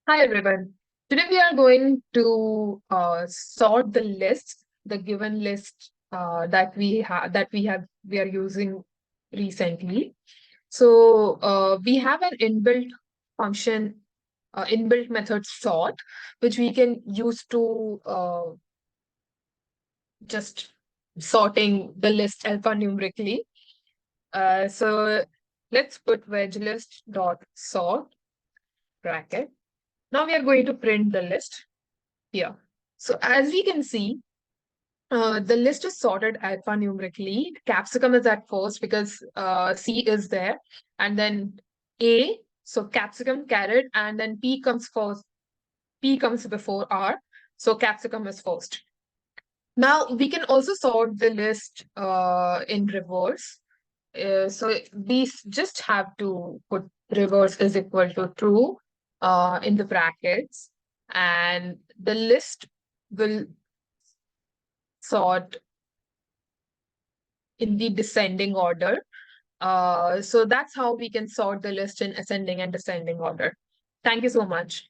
Hi everyone. Today we are going to sort the list, the given list that we are using recently. We have an inbuilt function, inbuilt method sort, which we can use to just sorting the list alphanumerically. So let's put wedge list dot sort bracket. Now we are going to print the list here. So as we can see, the list is sorted alphanumerically. Capsicum is at first because C is there, and then A, so capsicum, carrot, and then P comes first. P comes before R, so capsicum is first. Now we can also sort the list in reverse. So we just have to put reverse is equal to true in the brackets, and the list will sort in the descending order. So that's how we can sort the list in ascending and descending order. Thank you so much.